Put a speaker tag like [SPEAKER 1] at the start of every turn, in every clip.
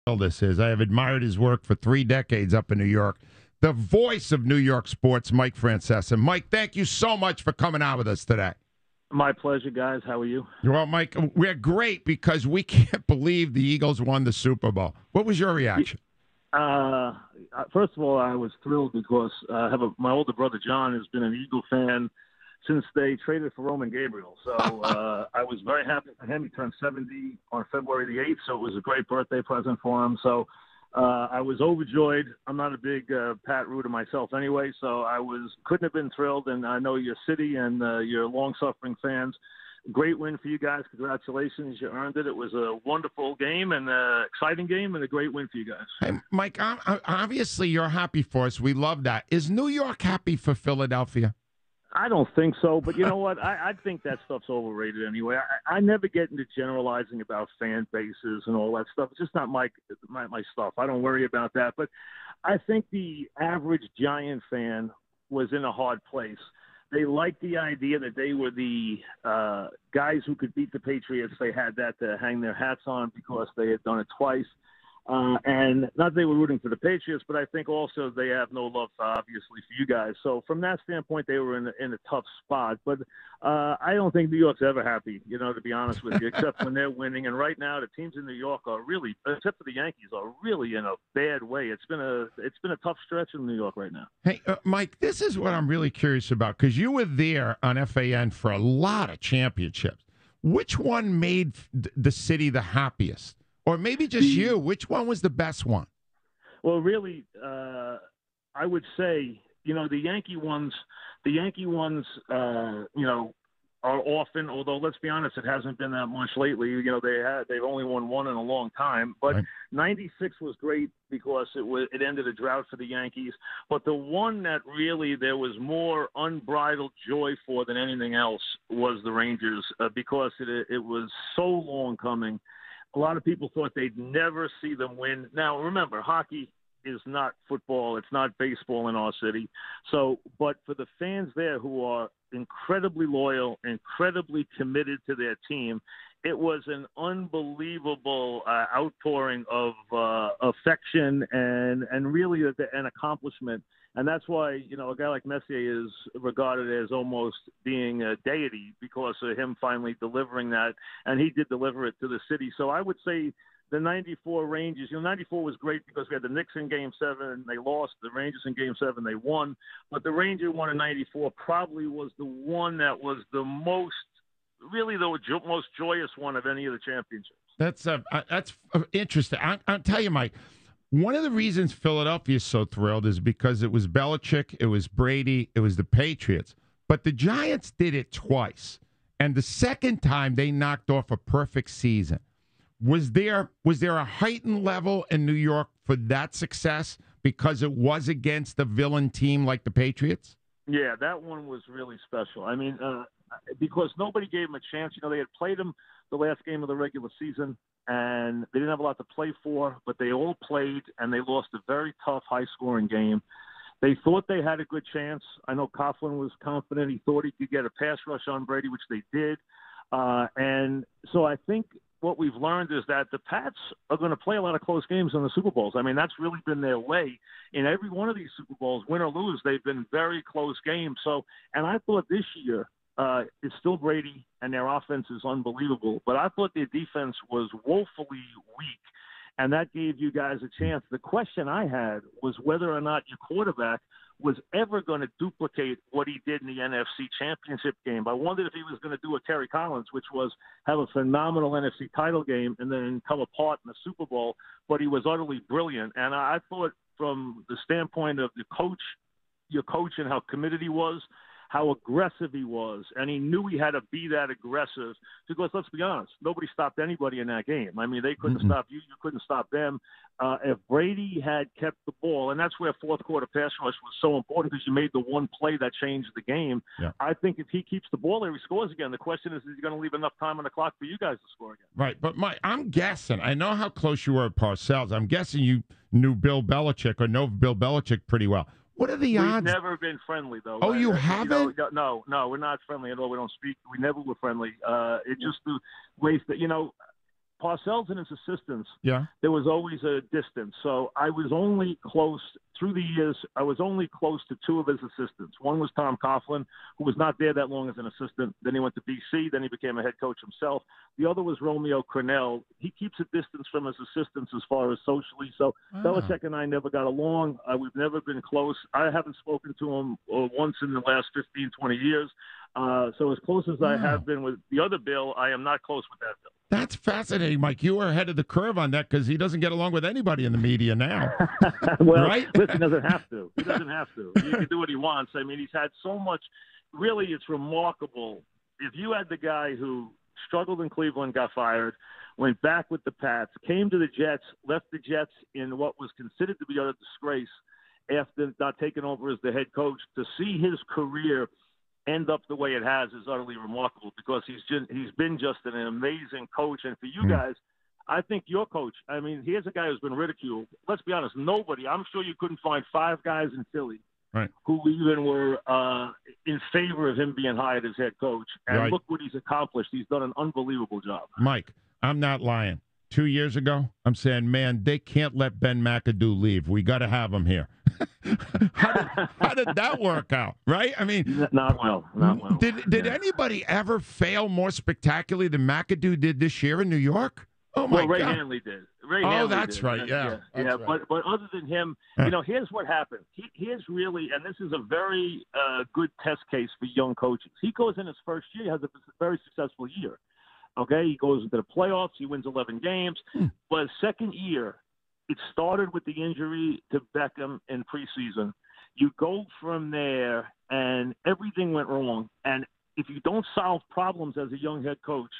[SPEAKER 1] This is. I have admired his work for 3 decades up in New York. The voice of New York sports, Mike Francesa. Mike, thank you so much for coming out with us today.
[SPEAKER 2] My pleasure, guys. How are you?
[SPEAKER 1] Well, Mike, we're great because we can't believe the Eagles won the Super Bowl. What was your reaction?
[SPEAKER 2] First of all, I was thrilled because my older brother, John, has been an Eagle fan since they traded for Roman Gabriel. So I was very happy for him. He turned 70 on February the 8th, so it was a great birthday present for him. So I was overjoyed. I'm not a big Pat rooter myself anyway, so couldn't have been thrilled. And I know your city and your long-suffering fans. Great win for you guys. Congratulations. You earned it. It was a wonderful game and an exciting game and a great win for you guys.
[SPEAKER 1] Hey, Mike, obviously you're happy for us. We love that. Is New York happy for Philadelphia?
[SPEAKER 2] I don't think so, but you know what? I think that stuff's overrated anyway. I never get into generalizing about fan bases and all that stuff. It's just not my stuff. I don't worry about that. But I think the average Giant fan was in a hard place. They liked the idea that they were the guys who could beat the Patriots. They had that to hang their hats on because they had done it twice. And not that they were rooting for the Patriots, but I think also they have no love, obviously, for you guys. So from that standpoint, they were in a tough spot. But I don't think New York's ever happy, to be honest with you, except when they're winning. And right now, the teams in New York are really, except for the Yankees, are really in a bad way. It's been a tough stretch in New York right now.
[SPEAKER 1] Hey, Mike, this is what I'm really curious about, because you were there on FAN for a lot of championships. Which one made the city the happiest? Or maybe just you. Which one was the best one?
[SPEAKER 2] Well, really, I would say, the Yankee ones, are often, although let's be honest, it hasn't been that much lately. They've only won one in a long time. But right. 96 was great because it ended a drought for the Yankees. But the one that really there was more unbridled joy for than anything else was the Rangers because it was so long coming. A lot of people thought they'd never see them win. Now, remember, hockey is not football. It's not baseball in our city. But for the fans there who are incredibly loyal, incredibly committed to their team, it was an unbelievable outpouring of affection and really an accomplishment. And that's why, a guy like Messier is regarded as almost being a deity because of him finally delivering that. And he did deliver it to the city. So I would say the 94 Rangers, 94 was great because we had the Knicks in Game 7 and they lost. The Rangers in Game 7, they won. But the Ranger one in 94 probably was the one that was the most joyous one of any of the championships.
[SPEAKER 1] That's interesting. I'll tell you, Mike. One of the reasons Philadelphia is so thrilled is because it was Belichik, it was Brady, it was the Patriots. But the Giants did it twice. And the second time they knocked off a perfect season. Was there a heightened level in New York for that success because it was against a villain team like the Patriots?
[SPEAKER 2] Yeah, that one was really special. I mean, because nobody gave them a chance. They had played them the last game of the regular season, and they didn't have a lot to play for, but they all played, and they lost a very tough, high-scoring game. They thought they had a good chance. I know Coughlin was confident. He thought he could get a pass rush on Brady, which they did. And so I think what we've learned is that the Pats are going to play a lot of close games in the Super Bowls. I mean, that's really been their way. In every one of these Super Bowls, win or lose, they've been very close games. So, and I thought this year it's still Brady, and their offense is unbelievable. But I thought their defense was woefully weak, and that gave you guys a chance. The question I had was whether or not your quarterback was ever going to duplicate what he did in the NFC Championship game. I wondered if he was going to do a Terry Collins, which was have a phenomenal NFC title game and then come apart in the Super Bowl, but he was utterly brilliant. And I thought from the standpoint of your coach and how committed he was, how aggressive he was, and he knew he had to be that aggressive because, let's be honest, nobody stopped anybody in that game. I mean, they couldn't stop you. You couldn't stop them. If Brady had kept the ball, and that's where fourth quarter pass rush was so important because you made the one play that changed the game. Yeah. I think if he keeps the ball there, he scores again. The question is he going to leave enough time on the clock for you guys to score again?
[SPEAKER 1] Right. But, Mike, I'm guessing. I know how close you were at Parcells. I'm guessing you knew Bill Belichick or know Bill Belichick pretty well. What are the odds?
[SPEAKER 2] We've never been friendly, though.
[SPEAKER 1] Oh, you haven't?
[SPEAKER 2] No, we're not friendly at all. We don't speak. We never were friendly. It just the ways that, Parcells and his assistants,
[SPEAKER 1] Yeah.
[SPEAKER 2] there was always a distance. So I was only close through the years. I was only close to two of his assistants. One was Tom Coughlin, who was not there that long as an assistant. Then he went to BC. Then he became a head coach himself. The other was Romeo Cornell. He keeps a distance from his assistants as far as socially. So Belichick and I never got along. We've never been close. I haven't spoken to him once in the last 15, 20 years. So as close as I have been with the other Bill, I am not close with that Bill.
[SPEAKER 1] That's fascinating, Mike. You were ahead of the curve on that because he doesn't get along with anybody in the media now.
[SPEAKER 2] Well,
[SPEAKER 1] right?
[SPEAKER 2] Listen, he doesn't have to. He doesn't have to. He can do what he wants. I mean, he's had so much. Really, it's remarkable. If you had the guy who struggled in Cleveland, got fired, went back with the Pats, came to the Jets, left the Jets in what was considered to be a disgrace after not taking over as the head coach, to see his career end up the way it has is utterly remarkable because he's been just an amazing coach. And for you guys, I think your coach, I mean, here's a guy who's been ridiculed. Let's be honest, nobody, I'm sure you couldn't find five guys in Philly who even were in favor of him being hired as head coach. And look what he's accomplished. He's done an unbelievable job.
[SPEAKER 1] Mike, I'm not lying. 2 years ago, I'm saying, man, they can't let Ben McAdoo leave. We got to have him here. How did that work out? Right? I mean,
[SPEAKER 2] not well.
[SPEAKER 1] Did anybody ever fail more spectacularly than McAdoo did this year in New York? Oh my
[SPEAKER 2] Ray
[SPEAKER 1] God!
[SPEAKER 2] Hanley did. That's
[SPEAKER 1] did. Right. Yeah.
[SPEAKER 2] Right. But other than him, here's what happened. Here's really, and this is a very good test case for young coaches. He goes in his first year, he has a very successful year. Okay, he goes into the playoffs. He wins 11 games. But second year, it started with the injury to Beckham in preseason. You go from there, and everything went wrong. And if you don't solve problems as a young head coach,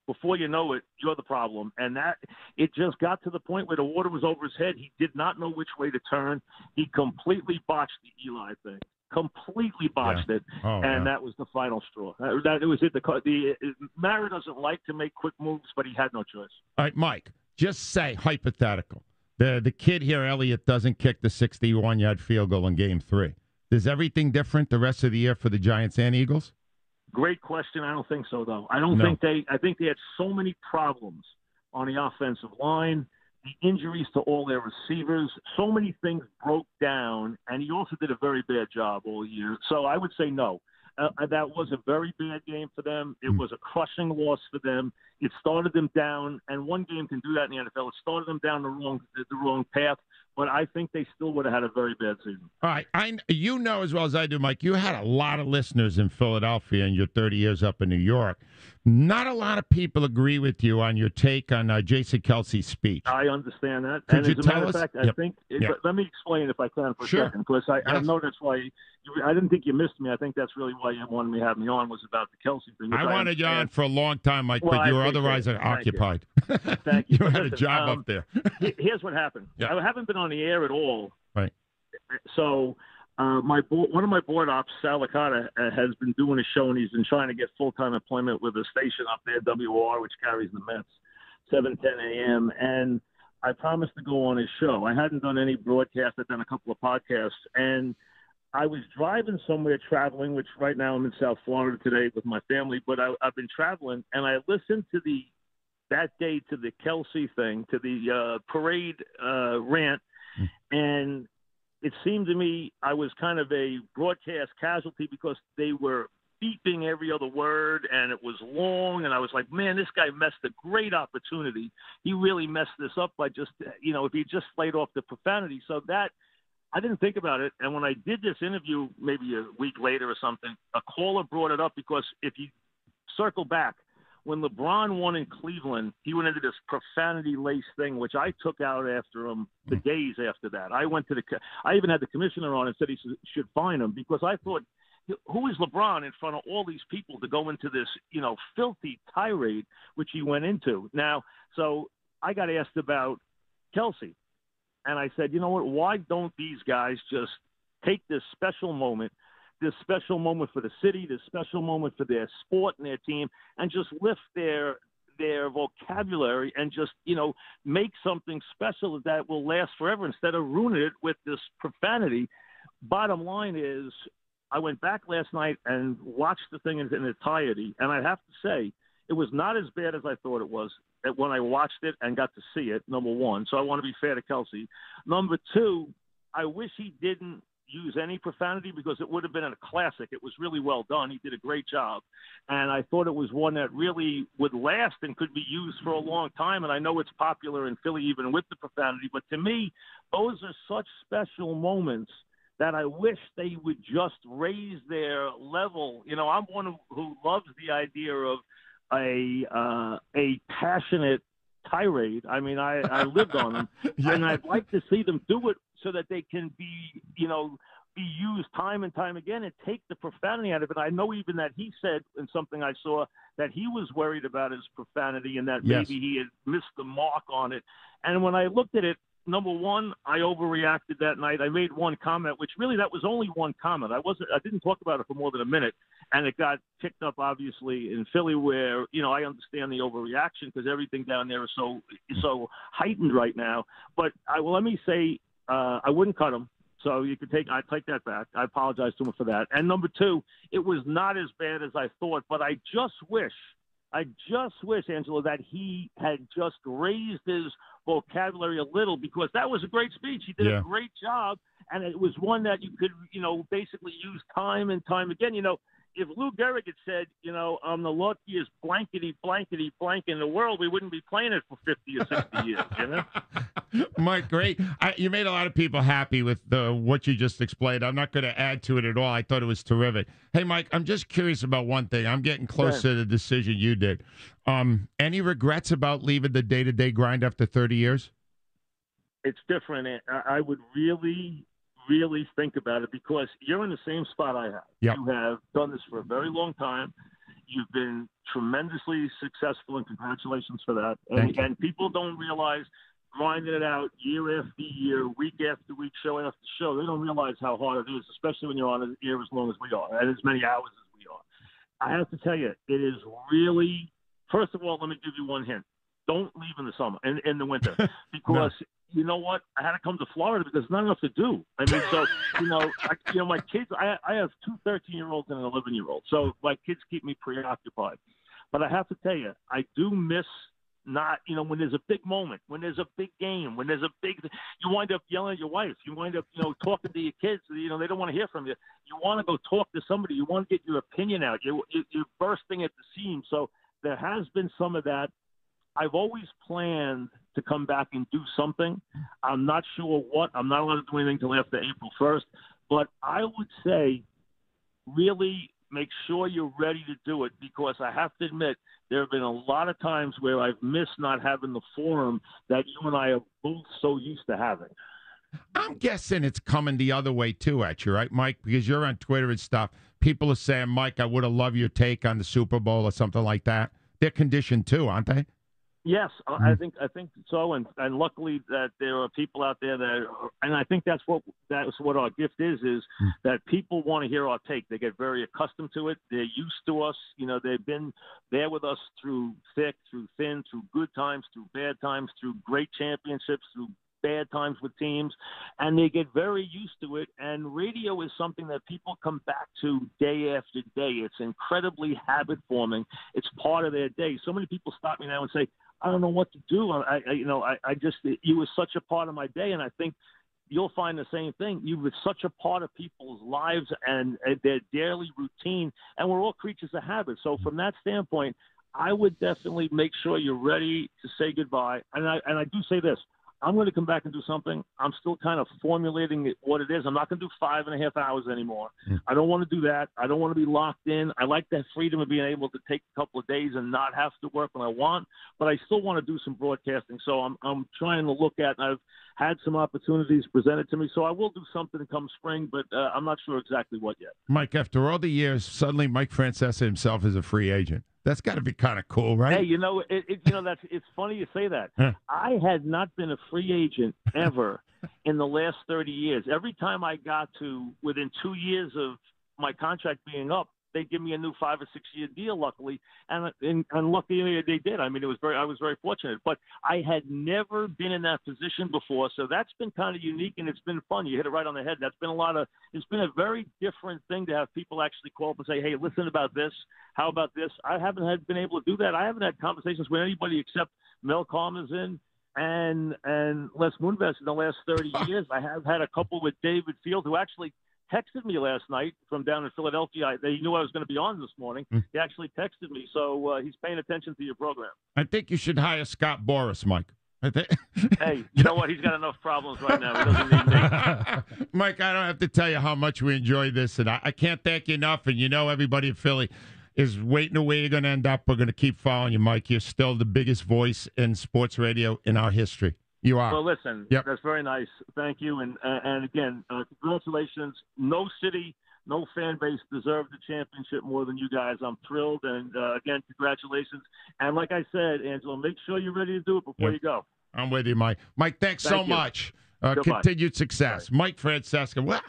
[SPEAKER 2] before you know it, you're the problem. And that it just got to the point where the water was over his head. He did not know which way to turn. He completely botched the Eli thing. Completely botched it, and that was the final straw. It was it. Mara doesn't like to make quick moves, but he had no choice.
[SPEAKER 1] All right, Mike, just say, hypothetical. The kid here, Elliott, doesn't kick the 61-yard field goal in Game 3. Is everything different the rest of the year for the Giants and Eagles?
[SPEAKER 2] Great question. I don't think so, though. I think they had so many problems on the offensive line. The injuries to all their receivers, so many things broke down, and he also did a very bad job all year. So I would say no. That was a very bad game for them. It was a crushing loss for them. It started them down, and one game can do that in the NFL. It started them down the wrong path, but I think they still would have had a very bad season.
[SPEAKER 1] All right. You know as well as I do, Mike, you had a lot of listeners in Philadelphia in your 30 years up in New York. Not a lot of people agree with you on your take on Jason Kelce's speech.
[SPEAKER 2] I understand that.
[SPEAKER 1] Could you
[SPEAKER 2] as a
[SPEAKER 1] tell
[SPEAKER 2] matter
[SPEAKER 1] us?
[SPEAKER 2] of fact, I think let me explain if I can for a second, because I know that's why I didn't think you missed me. I think that's really why you wanted me to have me on was about the Kelce thing.
[SPEAKER 1] I wanted you on for a long time, Mike, but you were otherwise occupied.
[SPEAKER 2] Thank you.
[SPEAKER 1] You had a job up there.
[SPEAKER 2] Here's what happened.
[SPEAKER 1] Yeah.
[SPEAKER 2] I haven't been on the air at all.
[SPEAKER 1] Right.
[SPEAKER 2] So one of my board ops, Sal Licata, has been doing a show, and he's been trying to get full-time employment with a station up there, WR, which carries the Mets, 7:10 a.m. And I promised to go on his show. I hadn't done any broadcast. I'd done a couple of podcasts. And I was driving somewhere traveling, which right now I'm in South Florida today with my family, but I've been traveling, and I listened to that day to the Kelce thing, to the parade rant, and it seemed to me I was kind of a broadcast casualty because they were beeping every other word, and it was long, and I was like, man, this guy messed a great opportunity. He really messed this up by just, if he just slayed off the profanity. So that, I didn't think about it, and when I did this interview maybe a week later or something, a caller brought it up because if you circle back, when LeBron won in Cleveland, he went into this profanity-laced thing, which I took out after him the days after that. I even had the commissioner on and said he should fine him because I thought, who is LeBron in front of all these people to go into this, filthy tirade, which he went into? Now, so I got asked about Kelce, and I said, you know what, why don't these guys just take this special moment for the city, this special moment for their sport and their team, and just lift their vocabulary and just, make something special that will last forever instead of ruining it with this profanity. Bottom line is, I went back last night and watched the thing in entirety, and I have to say, it was not as bad as I thought it was. when I watched it and got to see it, number one. So I want to be fair to Kelce. Number two, I wish he didn't use any profanity because it would have been a classic. It was really well done. He did a great job. And I thought it was one that really would last and could be used for a long time. And I know it's popular in Philly even with the profanity. But to me, those are such special moments that I wish they would just raise their level. You know, I'm one who loves the idea of a passionate tirade. I mean, I lived on them,
[SPEAKER 1] Yeah.
[SPEAKER 2] and I'd like to see them do it so that they can be used time and time again and take the profanity out of it. I know even that he said in something I saw that he was worried about his profanity and that
[SPEAKER 1] Yes.
[SPEAKER 2] maybe he had missed the mark on it. And when I looked at it, number one, I overreacted that night. I made one comment, which really that was only one comment. I didn't talk about it for more than a minute, and it got picked up obviously in Philly, where I understand the overreaction because everything down there is so heightened right now. But let me say, I wouldn't cut him. So I take that back. I apologize to him for that. And number two, it was not as bad as I thought, but I just wish, Angelo, that he had just raised his vocabulary a little, because that was a great speech. He did a great job, and it was one that you could, basically use time and time again. If Lou Gehrig had said, I'm the luckiest blankety blank in the world, we wouldn't be playing it for 50 or 60 years,
[SPEAKER 1] Mike, great. You made a lot of people happy with what you just explained. I'm not going to add to it at all. I thought it was terrific. Hey, Mike, I'm just curious about one thing. I'm getting close to the decision you did. Any regrets about leaving the day-to-day grind after 30 years?
[SPEAKER 2] It's different. I would really think about it, because you're in the same spot I have.
[SPEAKER 1] Yep.
[SPEAKER 2] You have done this for a very long time. You've been tremendously successful, and congratulations for that. And people don't realize, grinding it out year after year, week after week, show after show, they don't realize how hard it is, especially when you're on the air as long as we are, and as many hours as we are. I have to tell you, it is really, first of all, let me give you one hint. Don't leave in the summer, in the winter, because you know what? I had to come to Florida because there's not enough to do. I mean, so, my kids, I have two 13-year-olds and an 11-year-old. So my kids keep me preoccupied. But I have to tell you, I do miss not, when there's a big moment, when there's a big game, when there's a big, you wind up yelling at your wife. You wind up, talking to your kids. They don't want to hear from you. You want to go talk to somebody. You want to get your opinion out. You're bursting at the seams. So there has been some of that. I've always planned to come back and do something. I'm not sure what. I'm not allowed to do anything until after April 1st. But I would say really make sure you're ready to do it, because I have to admit there have been a lot of times where I've missed not having the forum that you and I are both so used to having.
[SPEAKER 1] I'm guessing it's coming the other way too at you, right, Mike? Because you're on Twitter and stuff. People are saying, Mike, I would have loved your take on the Super Bowl or something like that. They're conditioned too, aren't they?
[SPEAKER 2] Yes, I think so, and luckily that there are people out there that, and I think that's what our gift is that people want to hear our take. They get very accustomed to it. They're used to us. They've been there with us through thick, through thin, through good times, through bad times, through great championships, through bad times with teams, and they get very used to it. And radio is something that people come back to day after day. It's incredibly habit forming. It's part of their day. So many people stop me now and say, I don't know what to do. I just, you were such a part of my day. And I think you'll find the same thing. You were such a part of people's lives and their daily routine. And we're all creatures of habit. So from that standpoint, I would definitely make sure you're ready to say goodbye. And I do say this. I'm going to come back and do something. I'm still kind of formulating what it is. I'm not going to do 5.5 hours anymore. I don't want to do that. I don't want to be locked in. I like that freedom of being able to take a couple of days and not have to work when I want, but I still want to do some broadcasting. So I'm trying to look at, and I've had some opportunities presented to me. So I will do something come spring, but I'm not sure exactly what yet.
[SPEAKER 1] Mike, after all the years, suddenly Mike Francesa himself is a free agent. That's got to be kind of cool, right?
[SPEAKER 2] Hey, it's funny you say that. I had not been a free agent ever in the last 30 years. Every time I got to within 2 years of my contract being up, they'd give me a new 5 or 6 year deal, luckily, and luckily they did. I mean, I was very fortunate, but I had never been in that position before, so that's been kind of unique and it's been fun. You hit it right on the head. It's been a very different thing to have people actually call up and say, hey, listen about this. How about this? I haven't been able to do that. I haven't had conversations with anybody except Mel Karmazin and Les Moonves in the last 30 years. I have had a couple with David Field, who actually texted me last night from down in Philadelphia. They knew I was going to be on this morning. He actually texted me, so he's paying attention to your program.
[SPEAKER 1] I think you should hire Scott Boras, Mike.
[SPEAKER 2] Hey, you know what? He's got enough problems right now. He doesn't need me.
[SPEAKER 1] Mike, I don't have to tell you how much we enjoy this, and I can't thank you enough. And you know everybody in Philly is waiting to where you're going to end up. We're going to keep following you, Mike. You're still the biggest voice in sports radio in our history. You are.
[SPEAKER 2] Well, listen, That's very nice. Thank you. And again, congratulations. No city, no fan base deserved the championship more than you guys. I'm thrilled. And, again, congratulations. And like I said, Angelo, make sure you're ready to do it before you go.
[SPEAKER 1] I'm with you, Mike. Mike, thanks so much. Continued success. Right. Mike Francesa.